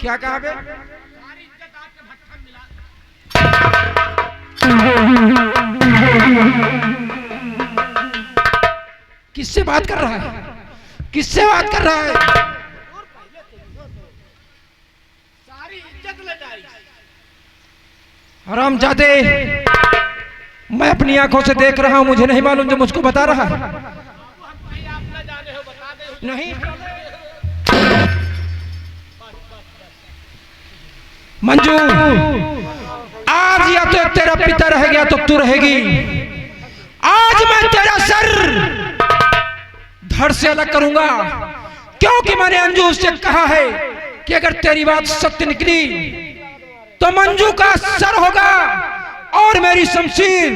क्या कहा बे? किससे बात कर रहा है? किससे बात कर रहा है? सारी इज्जत ले जाएगी। हरामजादे, मैं अपनी आंखों से देख रहा हूं, मुझे नहीं मालूम जो मुझको बता रहा है। आप न जाने हो, बता दे। नहीं मंजू, आज या तो तेरा पिता रह गया तो तू रहेगी। आज मैं तेरा सर धड़ से अलग करूंगा, क्योंकि मैंने अंजू से कहा है कि अगर तेरी बात सत्य निकली तो मंजू का सर होगा और मेरी शमशीर।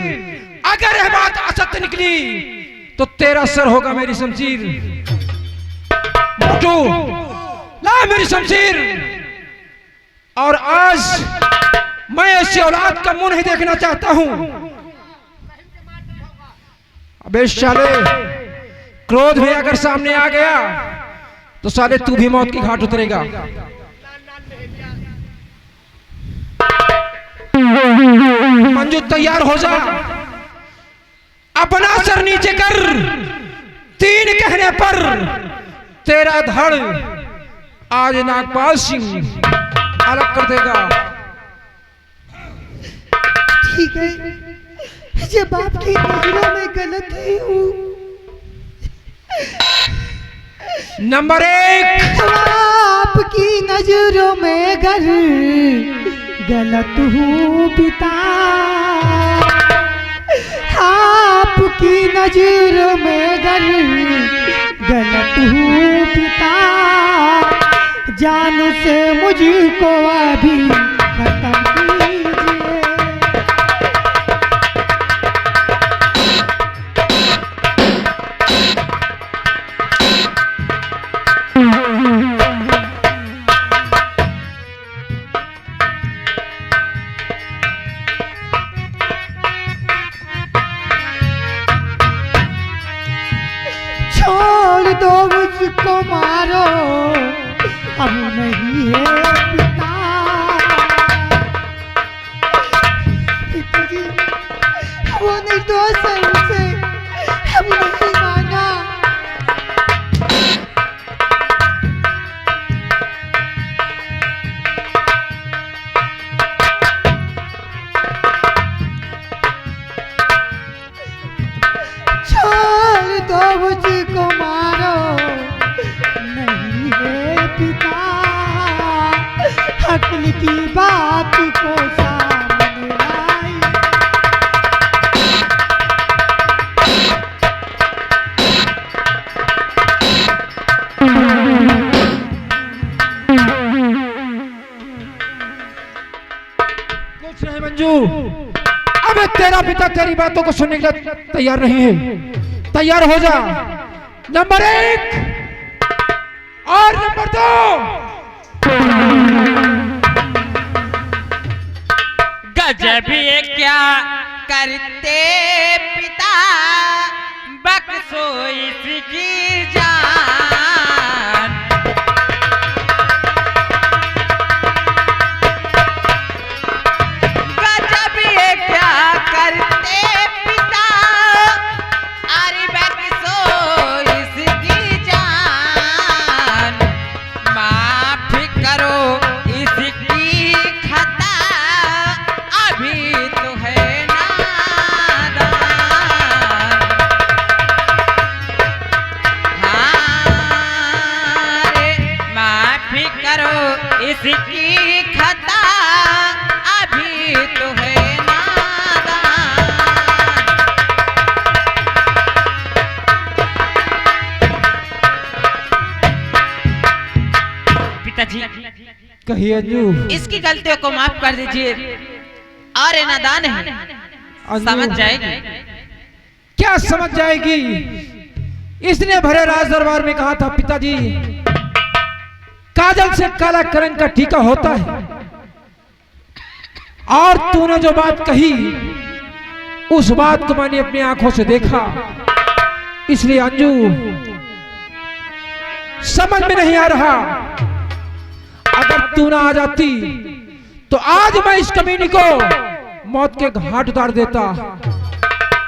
अगर यह बात असत्य निकली तो तेरा सर होगा मेरी शमशीर। मंजू, ला मेरी शमशीर। और आज मैं ऐसी औलाद का मुंह नहीं देखना चाहता हूं। अबे साले, क्रोध भी अगर सामने आ गया तो साले तू भी मौत की घाट उतरेगा। मंजू तैयार हो जा, अपना सर नीचे कर। 3 कहने पर तेरा धड़ आज नागपाल सिंह अलग कर देगा। ठीक है, जब आपकी नजरों में गलत ही हूँ, नंबर 1, आपकी नजरों में गलत हूँ पिता। आपकी नजरों में गलत हूँ पिता। जान से मुझको अभी खत्म कीजिए। छोड़ दो मुझको, मारो अब नहीं है पिता। पिताजी, वो निर्दोष है, उसे अब नहीं माना। छोड़ दो मुझको, मारो नहीं है पिता। अक्ल की बात को सामने लाई। कुछ नहीं मंजू, अब तेरा पिता तेरी बातों को सुनने के लिए तैयार नहीं है। तैयार हो जा। नंबर 1 और नंबर 2। गजब ये क्या करते पिता, बख्शो इसकी जान। गजब ये क्या करते पिता, अरे बख्शो इसकी जान। माफ करो इसकी खता, अभी तो है नादान। हाँ रे, माफी करो इसकी खता, अभी तो है नादान। पिताजी, कहिए अंजू। इसकी गलतियों को माफ कर दीजिए, और ये नादान है, अंजू, समझ जाएगी। क्या समझ जाएगी? इसने भरे राज दरबार में कहा था पिताजी, काजल से काला कलंक का टीका होता है। और तूने जो बात कही उस बात को मैंने अपनी आंखों से देखा। इसलिए अंजू, समझ में नहीं आ रहा अगर तू ना आ जाती तो आज मैं इस कमीनी को मौत के घाट उतार देता।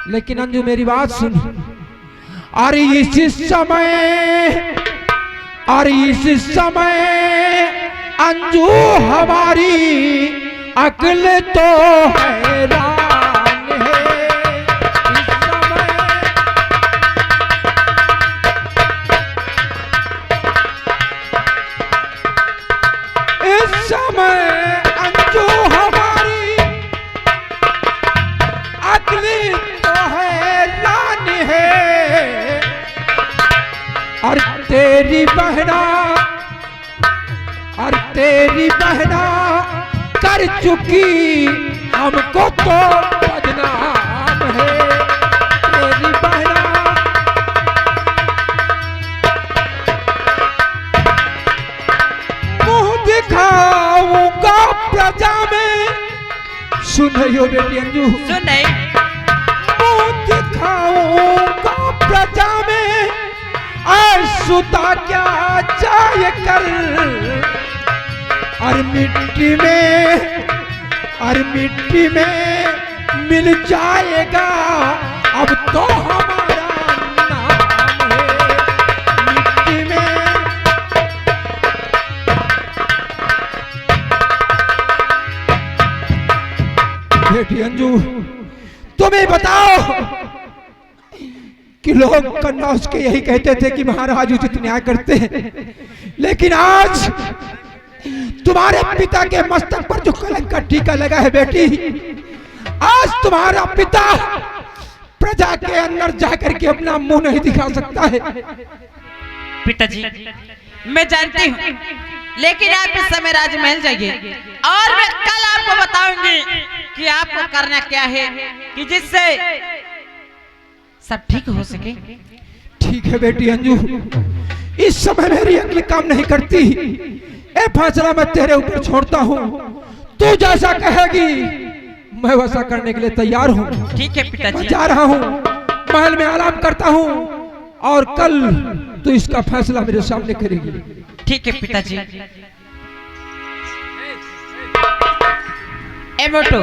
लेकिन अंजू मेरी बात सुन, अरे इस समय अंजू हमारी अक्ल तो हैरान है। इस समय अंजू हमारी अक्ल तो हैरान है। और तेरी बहना कर चुकी हमको तो बदनाम है। तेरी बहना मुंह दिखाऊंगा प्रजा में। सुन रही हो बेटी अंजू? सुन नहीं। मुंह दिखाऊंगा प्रजा में, सुता क्या जाए कर। और मिट्टी में मिल जाएगा अब तो हमारा नाम है। मिट्टी में बेटी अंजू तुम्हें बताओ कि लोग कन्नौज के यही कहते थे कि महाराज उचित न्याय करते हैं, लेकिन आज तुम्हारे पिता के मस्तक पर जो कलंक का टीका लगा है बेटी, आज तुम्हारा पिता प्रजा के अंदर जाकर के अपना मुंह नहीं दिखा सकता है। पिताजी मैं जानती हूँ, लेकिन आप इस समय राजमहल जाइए और मैं कल आपको बताऊंगी कि आपको करना क्या है कि जिससे सब ठीक हो सके। ठीक है बेटी अंजू, इस समय मेरी अक्ल काम नहीं करती। ये फैसला मैं तेरे ऊपर छोड़ता हूँ। तू जैसा कहेगी मैं वैसा करने के लिए तैयार हूँ। ठीक है पिताजी। मैं जा रहा हूँ, महल में आराम करता हूँ और कल तू इसका फैसला मेरे सामने करेगी। ठीक है पिताजी। ए मोटू,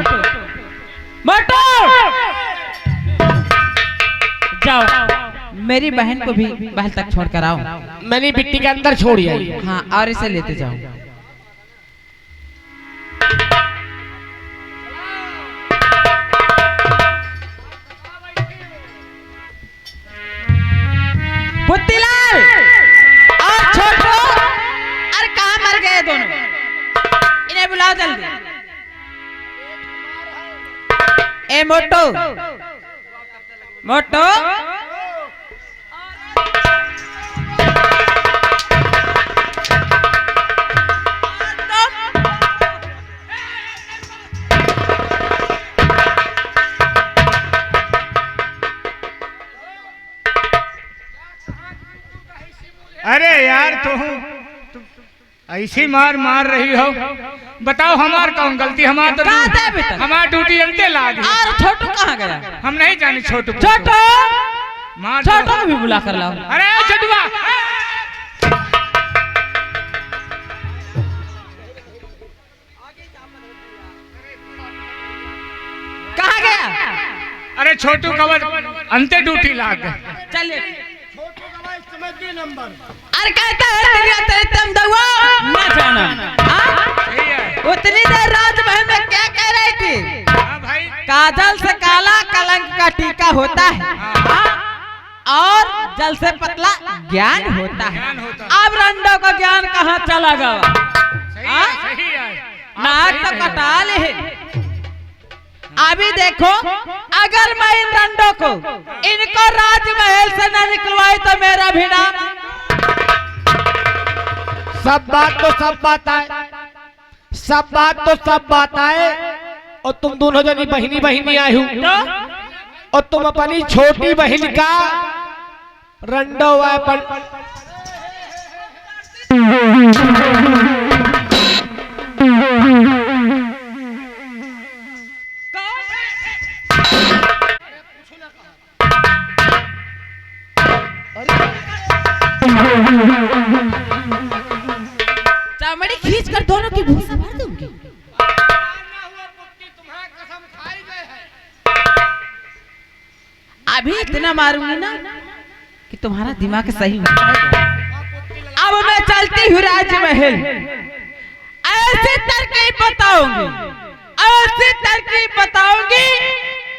मोटू जाओ मेरी बहन को भी महल तक छोड़ कर आओ। मैंने बिट्टी के अंदर छोड़ी है। हाँ और इसे लेते जाओ। बुद्धिलाल और छोटू, अरे कहाँ मर गए दोनों? इन्हें बुलाओ जल्दी। ए मोटू, मोटू अरे यार तुम ऐसी मार रही हो। बताओ हमार कौन गलती? हमार ड्यूटी अंते लाग। और छोटू कहाँ गया? हम नहीं जाने छोटू। छोटू मार छोटू को भी बुला कर लाओ। अरे छोटुआ कहाँ गया? अरे छोटू कवर अंते ड्यूटी लाग। चलिए अरे कहता है तेरी तुम दवा ना जाना। उतनी देर राजमहल में क्या कह रही थी? भाई काजल से काला कलंक का टीका होता है और जल से पतला ज्ञान होता है। अब रंडो का ज्ञान कहाँ चला गया? सही है। नाक तो कटा ले। अभी देखो अगर मैं इन रंडों को इनको राजमहल से न निकलवाई तो मेरा भी नाम। सब बात आए और तुम दोनों जनी बहिनी आई हो और तुम अपनी छोटी बहन का रंडो चमड़ी खींच कर दोनों की भूसा भर दूंगी। अभी इतना मारूंगी ना कि तुम्हारा दिमाग सही हो जाएगा। अब मैं चलती हूँ राजमहल, ऐसी तरकीब बताऊंगी, ऐसी तरकीब बताऊंगी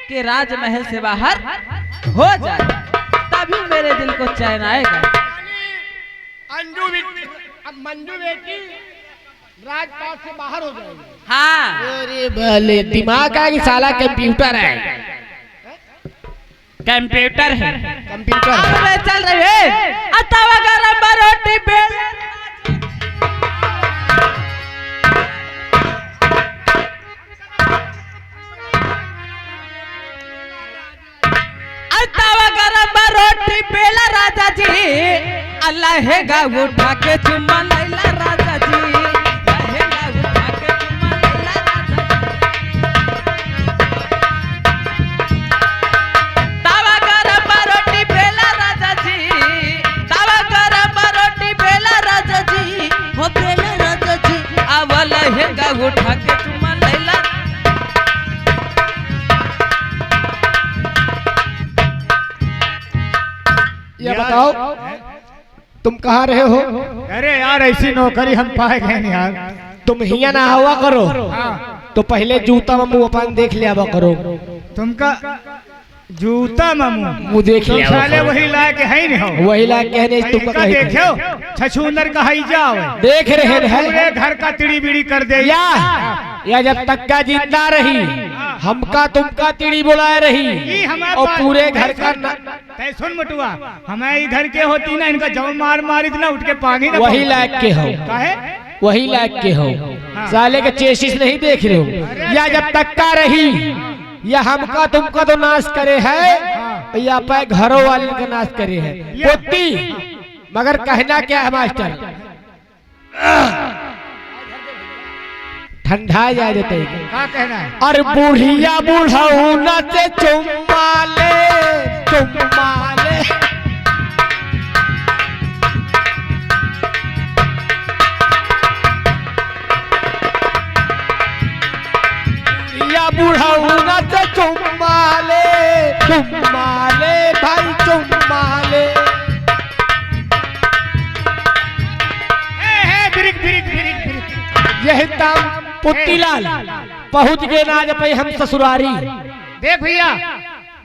कि राजमहल से बाहर हो जाए, तभी मेरे दिल को चैन आएगा। मंजू बेटी राजपाट से बाहर हो जाएगी। हाँ, अरे भले दिमाग का कि साला कंप्यूटर है। कंप्यूटर है, कंप्यूटर अब मैं चल रही है। तवा गरम रोटी बेल, तवा गरम रोटी बेला राजा जी, अल्लाह है गा उठा के चुम्मा लैला राजा जी, अल्लाह है गा उठा के चुम्मा लैला राजा जी। तवा गरम रोटी बेला राजा जी, तवा गरम रोटी बेला राजा जी, हो बेला राजा जी, अल्लाह है गा उठा के चुम्मा लैला। ये बताओ तुम कहाँ रहे हो? अरे यार ऐसी नौकरी हम पाए गए नहीं यार। तुम हिया ना हुआ करो हाँ। तो पहले जूता में मुंह अपन देख लिया करो। तुमका जूता मामू मुंह देख तुम लिया साले वही लायक है नहीं हो। वही लायक कहने तुमको इनका कही देखो छछूंदर का ही जाओ देख रहे पूरे हैं घर का तिड़ी बिड़ी कर दे। या जब तक का जिंदा रही हमका तुमका तिड़ी बुलाए रही हमारे और पास- पूरे घर का तै सुन मटुआ हमारे इधर के होती ना इनका जब मार मार इतना उठ के पानी ना वही लायक के हो, काहे वही लायक के हो। साले के चेसिस नहीं देख रहे हो। या जब तक का रही या हमका तुमका तो नाश करे है या पे घरों वाले का नाश करे है पोती। मगर कहना क्या है मास्टर, ठंडा जा देते हैं। क्या कहना है? और बुढ़िया बुढ़ऊ न से चुम्मा ले, चुम्मा ले। बुढ़िया बुढ़ऊ न से चुम्मा ले, चुम्मा ले भाई चुम्मा ले। Brake brake brake brake. यही तम पुत्तीलाल पहुंच गए ना आज पे हम ससुरारी। देख भैया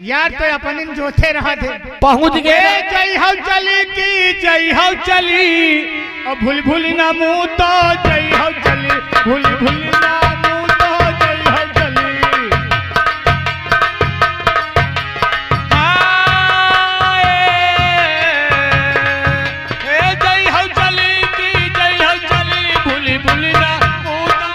यार तो अपन इन जोते रहा थे पहुंच गए जय हो चली की जय हो चली और भूल भूल ना मुँह तो जय हो चली भूल भूल ना मुँह तो जय हो चली। जय हो चली की जय हो चली भूल भूल ना मुँह तो।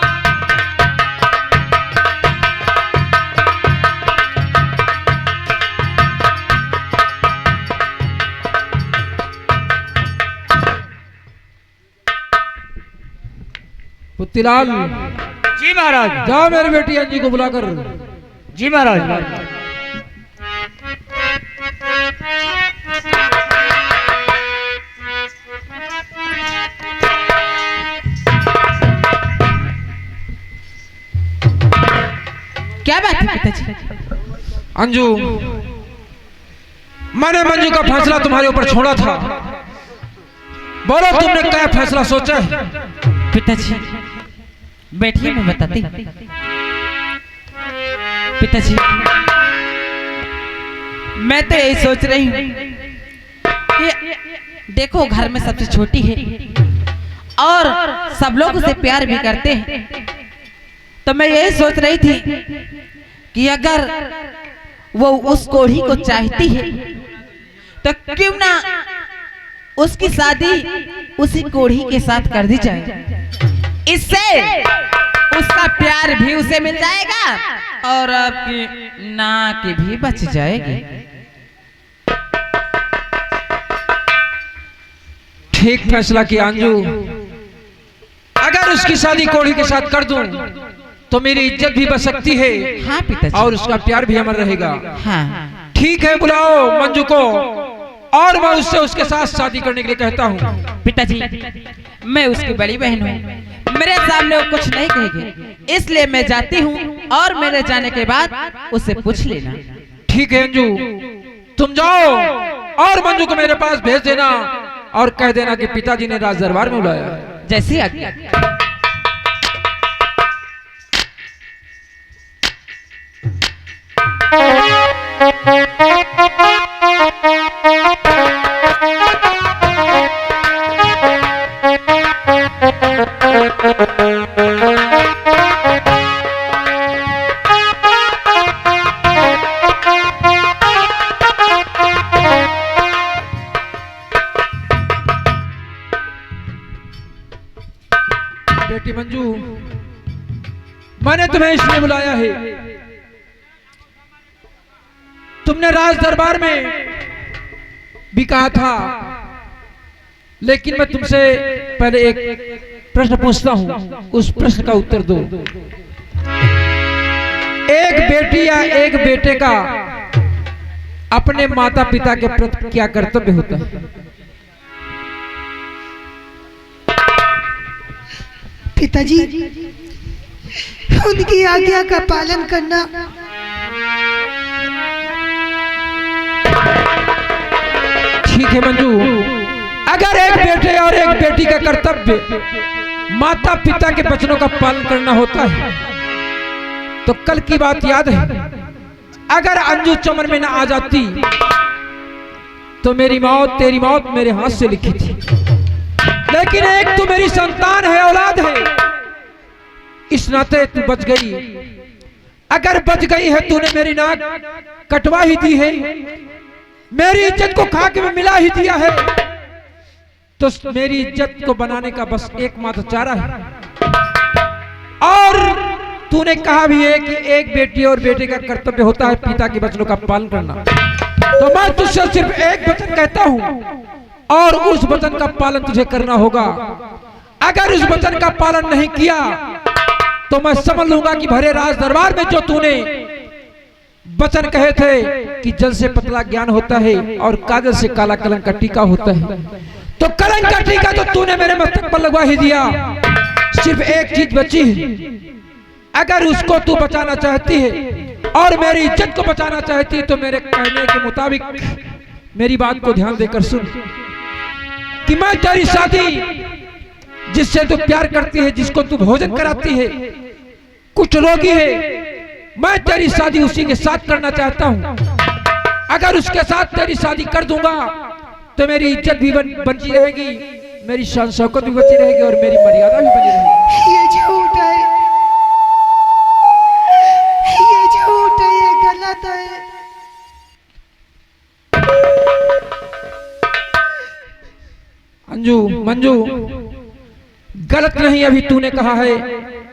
पुत्तीलाल जी महाराज। जाओ मेरी बेटी अंजी को बुलाकर। जी महाराज। क्या बात है पिताजी? अंजू, मैंने मंजू का फैसला तुम्हारे ऊपर छोड़ा था। बोलो तुमने क्या फैसला सोचा है? पिताजी बैठिए मैं बताती हूँ। पिताजी मैं तो यही सोच रही हूँ कि देखो घर में सबसे छोटी है और सब लोग उसे प्यार भी करते हैं, तो मैं यही सोच रही थी कि अगर वो उस कोढ़ी को चाहती है तो क्यों ना उसकी शादी उसी कोढ़ी के साथ कर दी जाए। इससे उसका प्यार भी उसे मिल जाएगा और आपकी नाक भी बच जाएगी। ठीक फैसला किया अंजू। अगर उसकी शादी कोढ़ी के साथ कर दूं तो मेरी इज्जत भी बच सकती है। हाँ पिताजी। और उसका प्यार भी अमर रहेगा। हाँ ठीक है, बुलाओ मंजू को और मैं उससे उसके साथ शादी करने के लिए कहता हूँ। पिताजी मैं उसकी बड़ी बहन हूँ, मेरे सामने वो कुछ नहीं कहेगी, इसलिए मैं जाती हूँ और मेरे जाने के बाद उसे पूछ लेना। ठीक है अंजू, तुम जाओ और मंजू को मेरे पास भेज देना और कह देना कि पिताजी ने राज दरबार में बुलाया है। जैसी आज्ञा। बेटी मंजू, मैंने तुम्हें इसलिए बुलाया है, तुमने राज दरबार में भी कहा था, लेकिन मैं तुमसे पहले एक प्रश्न पूछता हूं, उस प्रश्न का उत्तर दो। एक बेटी या एक बेटे का अपने माता पिता के प्रति क्या कर्तव्य होता है? पिताजी, उनकी आज्ञा का पालन करना ठीक है मंजू, अगर एक बेटे और एक बेटी का कर्तव्य माता पिता के वचनों का पालन करना होता है तो कल की बात याद है, अगर अंजू चमन में ना आ जाती तो मेरी मौत, तेरी मौत मेरे हाथ से लिखी थी। लेकिन एक तू मेरी संतान है, औलाद है, इस नाते तू बच गई। अगर बच गई है, तूने मेरी नाक कटवा ही दी है, मेरी इज्जत को खाके में मिला ही दिया है, तो मेरी इज्जत को बनाने का बस एकमात्र चारा है। और तूने कहा भी है कि एक बेटी और बेटे का कर्तव्य होता है पिता के वचनों का पालन करना, तो मैं तुझसे सिर्फ एक वचन कहता हूं और उस वचन का पालन तुझे करना होगा। अगर उस वचन का पालन नहीं किया तो मैं समझ लूंगा कि भरे राज दरबार में जो तूने वचन कहे थे कि जल से पतला ज्ञान होता है और काजल से काला कलंक का टीका होता है, तो कलंक का टीका तो तूने मेरे मस्तक पर लगवा ही दिया। सिर्फ एक चीज बची है, अगर उसको तू बचाना चाहती है और मेरी इज्जत को बचाना चाहती है तो मेरे कहने के मुताबिक मेरी बात को ध्यान देकर सुन कि मैं तेरी शादी जिससे तू प्यार करती है, जिसको तू भोजन कराती है, कुछ रोगी है, मैं तेरी शादी उसी के साथ करना चाहता हूं। अगर उसके साथ तेरी शादी कर दूंगा तो मेरी इज्जत भी बची रहेगी, मेरी शान शौकत भी बची रहेगी और मेरी मर्यादा भी बनी रहेगी। ये झूठ है, ये झूठ है, ये गलत है। अंजू, मंजू, गलत नहीं। अभी तूने कहा है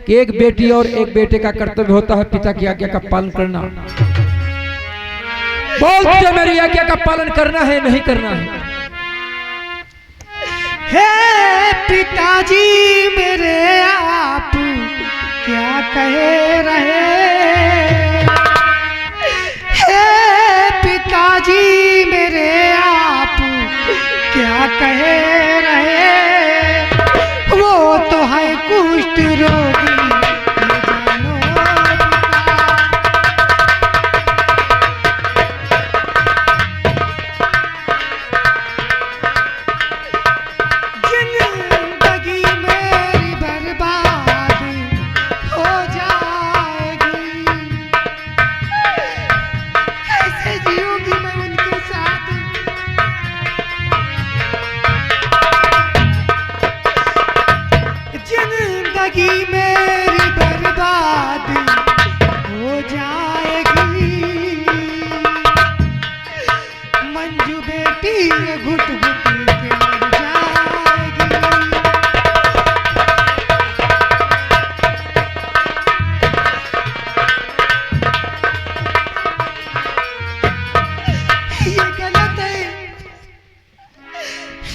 कि एक बेटी और एक बेटे का कर्तव्य होता है पिता की आज्ञा का पालन करना। बोलते मेरी आज्ञा का पालन करना है, नहीं करना है? हे पिताजी मेरे, आप क्या कह रहे? हे पिताजी मेरे, आप क्या कह रहे? वो तो है कुष्ठ रोगी,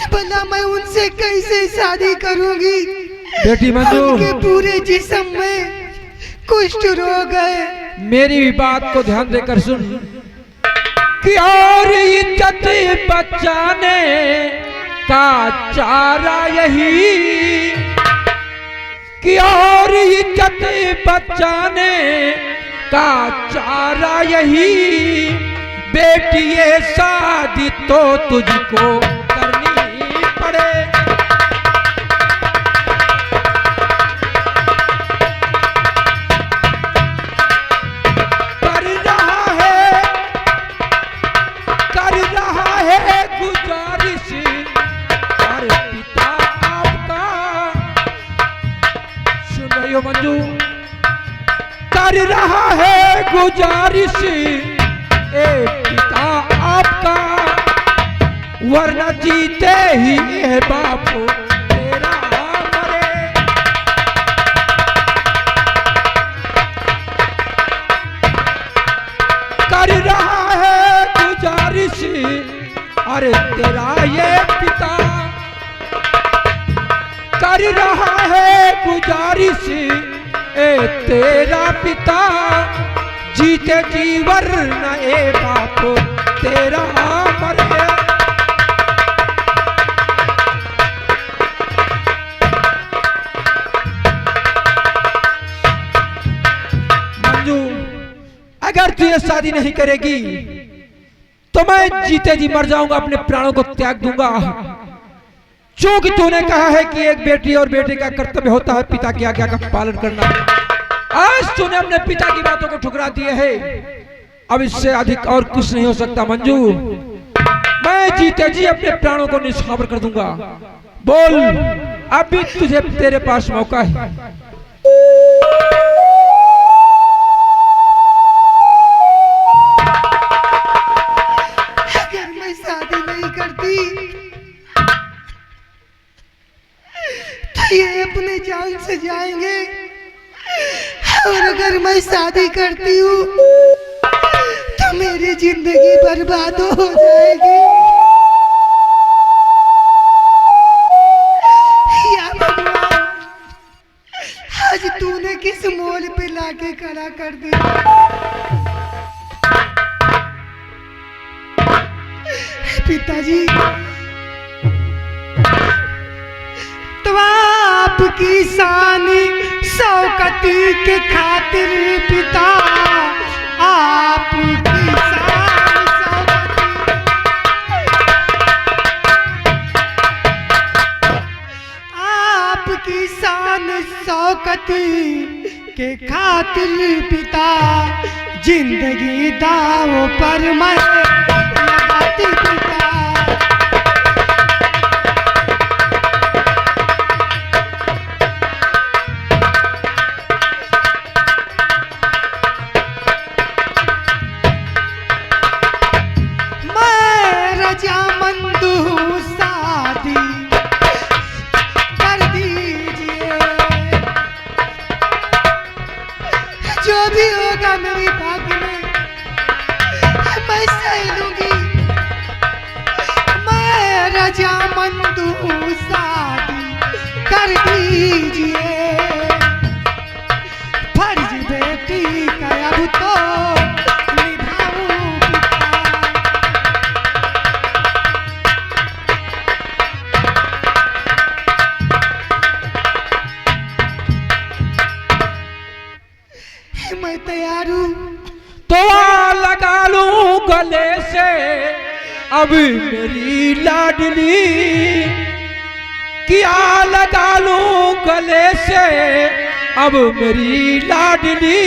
भला मैं उनसे कैसे शादी करूंगी? बेटी मंजू, उनके पूरे जिस्म में कुष्ठ रोग है। मेरी भी बात को ध्यान देकर सुन कि और इज्जत बचाने का चारा यही कि और इज्जत बचाने का चारा यही, बेटिए शादी तो तुझको करनी पड़े। कर रहा है गुजारिश अरे पिता आपका, सुनो मंजू, कर रहा है गुजारिश ए पिता आपका, वरना जीते ही है बाप तेरा मरे। कर रहा है गुजारिश अरे तेरा ये पिता, कर रहा है गुजारिश ए तेरा पिता, जीते जी वरना ए बाप तेरा मरे। मंजू, अगर तू ये शादी नहीं करेगी तो मैं जीते जी मर जाऊंगा, अपने प्राणों को त्याग दूंगा। क्योंकि तूने कहा है कि एक बेटी और बेटे का कर्तव्य होता है पिता की आज्ञा का पालन करना। आज तूने अपने पिता की बातों को ठुकरा दिए है, अब इससे अधिक और कुछ नहीं हो सकता मंजू। मैं जीते जी अपने प्राणों को निछावर कर दूंगा। बोल, अभी तुझे तेरे पास मौका है। अगर मैं शादी नहीं करती तो ये अपने जान से जाएंगे, और अगर मैं शादी करती हूँ तो मेरी जिंदगी बर्बाद हो जाएगी। या भगवान, आज तूने किस मोल पे लाके खड़ा कर दिया। पिताजी, तो आपकी शान शौकती के खातिर पिता, आपकी शान शौकती, आपकी शान शौकती के खातिर पिता, जिंदगी दाव पर मैं लगाती पिता। जो भी होगा मेरी भाग्य में मैं सह लूंगी। मैं रजामंद हूँ, शादी कर दीजिए। फर्ज बेटी का अब तो निभाऊं पिता। मैं तैयार हूँ। तो लगा लूं गले से अब मेरी लाडली, किया लगा लूं गले से अब मेरी लाडली।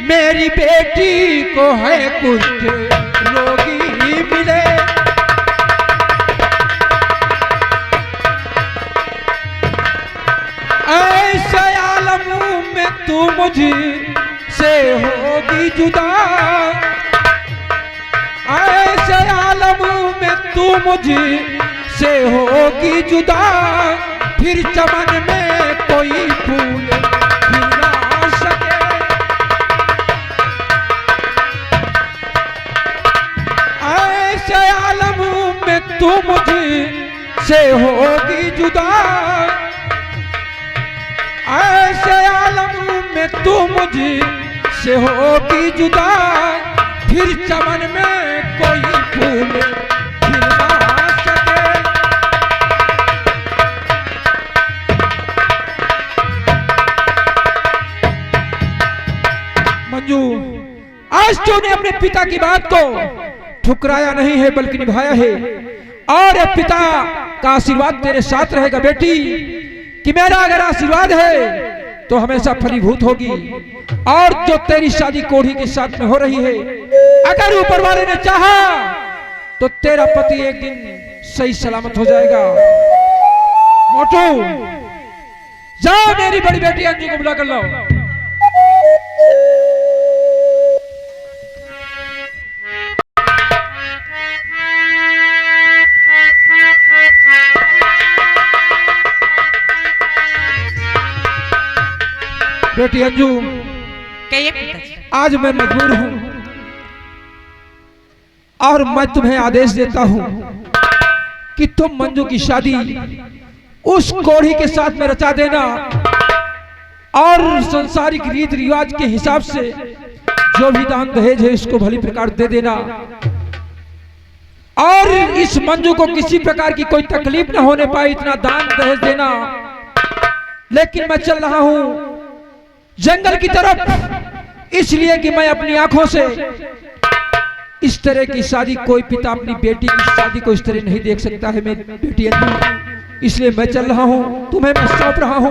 मेरी बेटी को है कुछ रोगी मिले, ऐसे आलम में तू मुझे से होगी जुदा। ऐसे आलम में तू मुझे से होगी जुदा, फिर चमन में कोई फूल खिल ना सके। ऐसे आलम में तू मुझे से होगी जुदा। ऐसे आलम में तू मुझे से होगी जुदा, फिर चमन में कोई फूल खिल ना सके। आज तूने अपने पिता की बात को ठुकराया नहीं है बल्कि निभाया है, और ये पिता का आशीर्वाद तेरे साथ रहेगा बेटी, कि मेरा अगर आशीर्वाद है तो हमेशा फलीभूत होगी। और जो तेरी शादी कोढ़ी के साथ में हो रही है, अगर ऊपर वाले ने चाहा तो तेरा पति एक दिन सही सलामत हो जाएगा। मोटू, जाओ मेरी बड़ी बेटी अंजू को बुला कर लाओ। बेटी अंजू, कहिए पिताजी। आज मैं मजबूर हूं और मैं तुम्हें आदेश देता हूं कि तुम मंजू की शादी उस कोढ़ी के साथ में रचा देना, और संसारिक रीति रिवाज के हिसाब से जो भी दान दहेज है इसको भली प्रकार दे देना, और इस मंजू को किसी प्रकार की कोई तकलीफ न होने पाए इतना दान दहेज देना। लेकिन मैं चल रहा हूं जंगल की तरफ, इसलिए कि मैं अपनी आंखों से इस तरह की शादी, कोई पिता अपनी बेटी की शादी को इस तरह नहीं देख सकता है मेरी बेटी अंजू। इसलिए मैं चल रहा हूं, तुम्हें मैं सौंप रहा हूं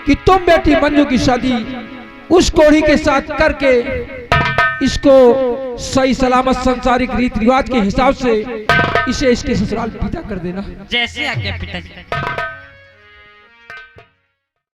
कि तुम बेटी मंजू की शादी उस कोढ़ी के साथ करके इसको सही सलामत संसारिक रीति रिवाज के हिसाब से इसे इसके ससुराल विदा कर देना। जैसे आज्ञा पिताजी।